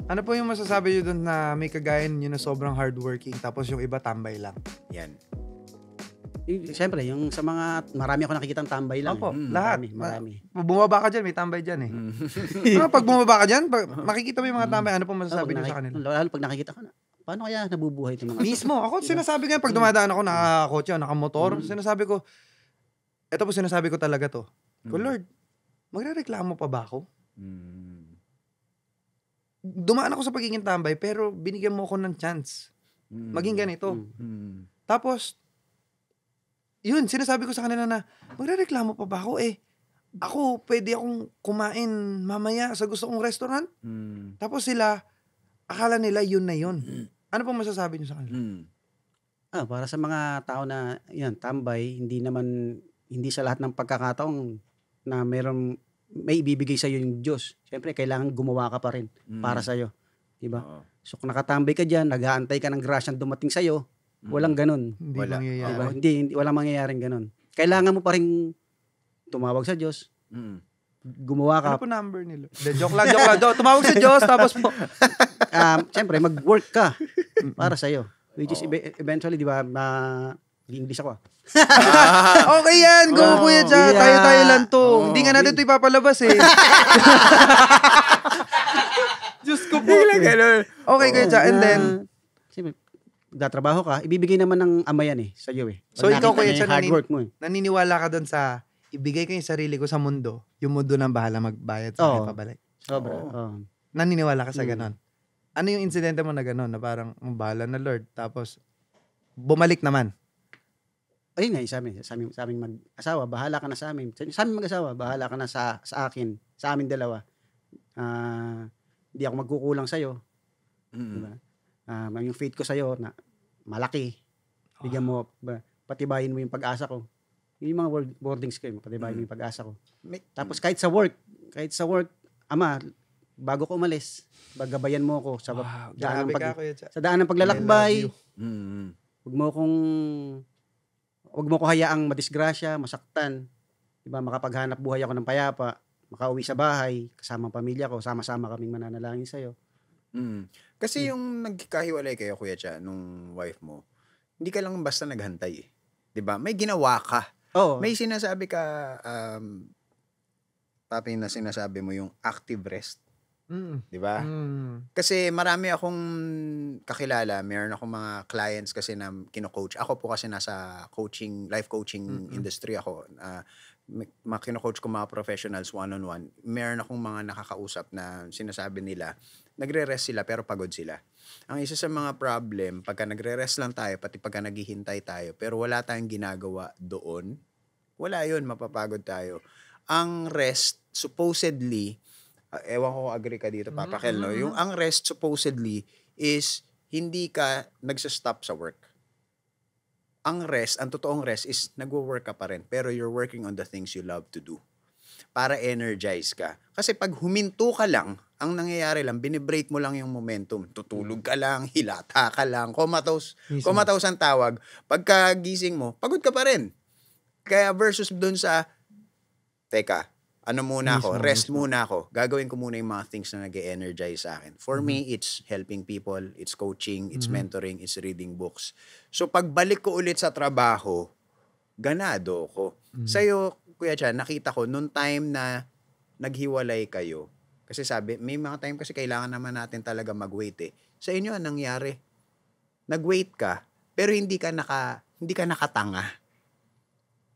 Ano po yung masasabi nyo doon na may kagaya nyo na sobrang hardworking tapos yung iba tambay lang? Yan. Siyempre, yung sa mga, marami ako nakikitang tambay lang. Opo, lahat. Marami. Bumaba ka dyan, may tambay dyan eh. Pag bumaba ka dyan, makikita mo yung mga tambay, ano po masasabi nyo sa kanila? Lalo pag nakikita ko na, paano kaya nabubuhay itong mga Mismo, ako sinasabi ko yan, pag dumadaan ako nakakotse o nakamotor, sinasabi ko, eto po sinasabi ko talaga to. Ko, Lord, magre-reklamo pa ba ako? Dumaan ako sa pagiging tambay, pero binigyan mo ako ng chance. Maging ganito. Tapos, yun, sinasabi ko sa kanila na, magre-reklamo pa ba ako? Ako, pwede akong kumain mamaya sa gusto kong restaurant. Tapos sila, akala nila yun na yun. Ano pong masasabi niyo sa kanila? Para sa mga tao na, yan, tambay, hindi sa lahat ng pagkakataong na may ibibigay sa'yo yung Diyos. Siyempre, kailangan gumawa ka pa rin para sa'yo. Diba? So, kung nakatambay ka dyan, nag-aantay ka ng grasyang dumating sa'yo, walang ganun. Hindi Wala. mangyayari. Diba? Hindi, walang mangyayaring ganun. Kailangan mo pa rin tumawag sa Diyos. Gumawa ka. Ano po number nila? Joke lang. Tumawag sa Diyos, tapos po. Siyempre, mag-work ka para sa'yo. Which is eventually, di ba, English ako. Okay yan, go kuya dyan. Yeah. Tayo lang to. Hindi nga natin ito ipapalabas eh. Diyos ko po. Okay kuya dyan, and then, Siyempre, gatrabaho ka, ibibigay naman ng ama yan sa'yo So, ikaw, Kuya Chan, hard work mo naniniwala ka doon sa ibigay ko yung sarili ko sa mundo, yung mundo nang bahala magbayad sa akin pabalik. Sobra. Naniniwala ka sa ganon. Ano yung insidente mo na ganon, na parang bahala na Lord, tapos bumalik naman? Ayun nga, sa aming mag-asawa, bahala ka na sa amin. Sa aming mag-asawa, bahala ka na sa akin, sa amin dalawa. Hindi ako magkukulang sa'yo. Diba? Yung faith ko sa'yo na malaki. Bigyan mo, patibayin mo yung pag-asa ko. Yung mga wordings ko, patibayin mo yung pag-asa ko. Tapos kahit sa work, Ama, bago ko umalis, bagabayan mo ako sa daan ng paglalakbay. Huwag mo ko hayaang madisgrasya, masaktan. Diba, makapaghanap buhay ako ng payapa, makauwi sa bahay, kasama ang pamilya ko, sama-sama kaming mananalangin sa'yo. Kasi yung nagkahiwalay kayo, Kuya Cha, nung wife mo, hindi ka lang basta naghantay eh. 'Di ba? May ginawa ka. Oo. May sinasabi ka, papi, na sinasabi mo yung active rest. 'Di ba? Kasi marami akong kakilala, meron akong mga clients kasi na kino-coach. Ako po kasi nasa life coaching industry ako. Kino-coach ko mga professionals one-on-one. Meron akong mga nakakausap na sinasabi nila, nagre-rest sila pero pagod sila. Ang isa sa mga problem, pagka nagre-rest lang tayo, pati pagka naghihintay tayo, pero wala tayong ginagawa doon, wala yun, mapapagod tayo. Ang rest, supposedly, ewan ko agree ka dito, Papa Kel, no? Yung ang rest, supposedly, is hindi ka nagsa-stop sa work. Ang totoong rest is nagwo-work ka pa rin, pero you're working on the things you love to do. Para energize ka. Kasi pag huminto ka lang, ang nangyayari lang, binibreak mo lang yung momentum. Tutulog ka lang, hilata ka lang, comatose ang tawag. Pagka gising mo, pagod ka pa rin. Kaya versus dun sa, teka, rest muna ako. Gagawin ko muna yung mga things na nag-energize sa akin. For me, it's helping people, it's coaching, it's mentoring, it's reading books. So pagbalik ko ulit sa trabaho, ganado ko. Sa'yo, Kuya Chan, nakita ko, nung time na naghiwalay kayo, kasi sabi, may mga time kasi kailangan naman natin talaga mag-wait eh. Sa inyo, anong nangyari? Nag-wait ka, pero hindi ka nakatanga.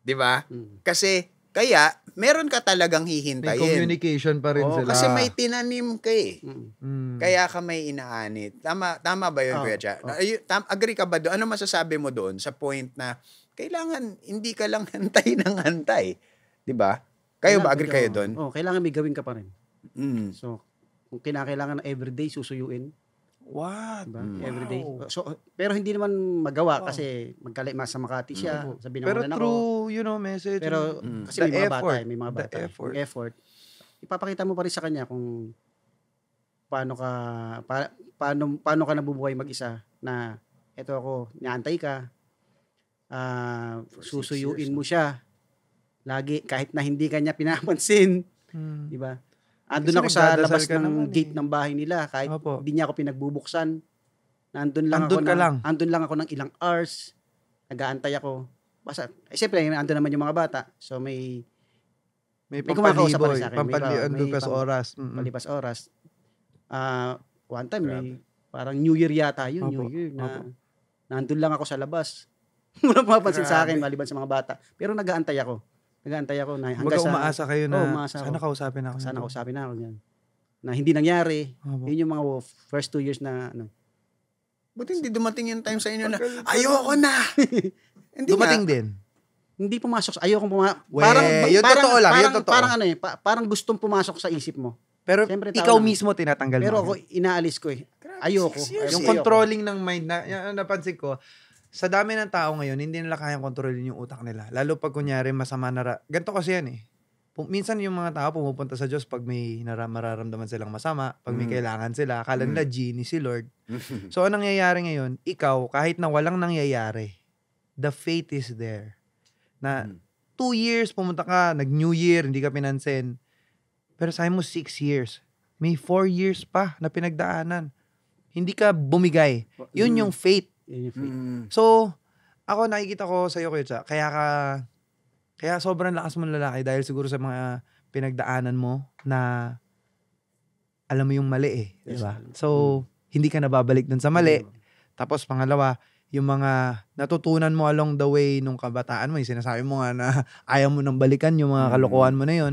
'Di ba? Kasi, kaya, meron ka talagang hihintayin. May communication pa rin sila. Kasi may tinanim ka eh. Kaya ka may inaanit. Tama ba yun, Kuya Cha? Agree ka ba doon? Ano masasabi mo doon sa point na kailangan hindi ka lang hantay ng hantay? Diba? Kayo ba? Agree kayo doon? Kailangan may gawin ka pa rin. So, kung kinakailangan na everyday susuyuin. What? Diba? Everyday. So, pero hindi naman magawa kasi sa Makati siya. Sabi Pero naman true, message. Pero kasi may mga bata, may mga bata. Effort. Yung effort. Ipapakita mo pa rin sa kanya kung paano ka nabubuhay mag-isa na eto ako, niantay ka. Susuyuin mo siya. Lagi kahit na hindi kanya pinapansin. 'Di ba? Andun Kasi ako sa nagdadasal labas ka ng naman gate eh. ng bahay nila kahit Opo. hindi niya ako pinagbubuksan. Andun lang Andun ako ka lang. andun lang ako ng ilang hours. Nag-aantay ako. Basta, siyempre, andun naman yung mga bata. So, may May kumakausap pa pampaliboy, rin sa akin. May pampalipas oras. palipas oras. One time, parang New Year yata yun. Opo. New Year na Opo. nandun lang ako sa labas. Walang pumapansin sa akin, Grabe. maliban sa mga bata. Pero nag-aantay ako. Na hanggang Baga sa umaasa kayo na umaasa sana ako. kausapin ako. Sana nito. kausapin na ako yan. Na hindi nangyari. Opo. Yun yung mga first 2 years na Buti hindi dumating yung time sa inyo na, ayoko na! Hindi Dumating nga. din. hindi pumasok. Ayokong pumasok. Yun totoo lang, yun totoo. Parang ano parang gustong pumasok sa isip mo. Pero Siyempre, tao ikaw lang. mismo tinatanggal Pero mo. ako, inaalis ko eh. Ayoko. 6 years. Yung Ayoko. controlling ng mind na, yan, napansin ko, sa dami ng tao ngayon, hindi nila kayang kontrolin yung utak nila. Lalo pag kunyari masama na, ganito kasi yan eh. Minsan yung mga tao pumupunta sa Diyos pag may mararamdaman silang masama, pag may kailangan sila, akala nila genie si Lord. So, anong nangyayari ngayon? Ikaw, kahit na walang nangyayari, the faith is there. Na 2 years, pumunta ka, nag-New Year, hindi ka pinansin. Pero sabi mo 6 years. May 4 years pa na pinagdaanan. Hindi ka bumigay. Yun yung faith. Yun yung faith. So, ako nakikita ko sa iyo, Kuya, kaya sobrang lakas mong lalaki dahil siguro sa mga pinagdaanan mo na alam mo yung mali eh. Yes, Diba? sir. So, hindi ka nababalik dun sa mali. Tapos pangalawa, yung mga natutunan mo along the way nung kabataan mo, yung sinasabi mo nga na ayaw mo nang balikan yung mga kalokohan mo na yun.